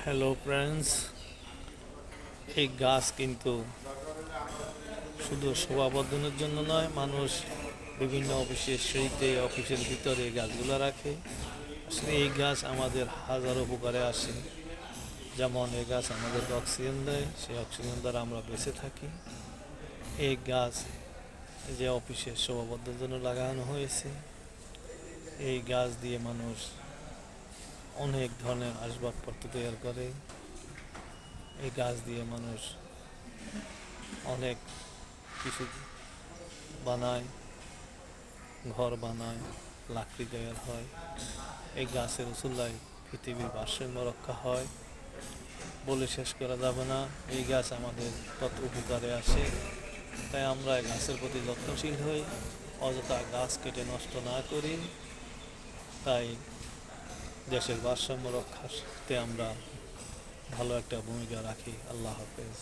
Hello friends, এই গাছ কিন্তু শুধু শোভাবর্ধনের জন্য নয়, মানুষ বিভিন্ন অফিসের সিঁড়িতে অফিসের ভিতরে এই গাছগুলো রাখে। আসলে এই গাছ আমাদের হাজার উপকারে আসে। যেমন এই গাছ আমাদেরকে অক্সিজেন দেয়, সেই অক্সিজেন দ্বারা আমরা বেঁচে থাকি। এই গাছ যে অফিসের শোভাবর্ধনের জন্য লাগানো হয়েছে, এই গাছ দিয়ে মানুষ অনেক ধরনের আসবাবপত্র তৈরি করে। এই গাছ দিয়ে মানুষ অনেক কিছু বানায়, ঘর বানায়, লাকড়ি তৈরি হয়। এই গাছের উসুলায় পৃথিবীর ভারসাম্য রক্ষা হয়, বলে শেষ করা যাবে না। এই গাছ আমাদের কত উপকারে আসে, তাই আমরা এই গাছের প্রতি যত্নশীল হই, অযথা গাছ কেটে নষ্ট না করি। তাই দেশের ভারসাম্য রক্ষাতে আমরা ভালো একটা ভূমিকা রাখি। আল্লাহ হাফেজ।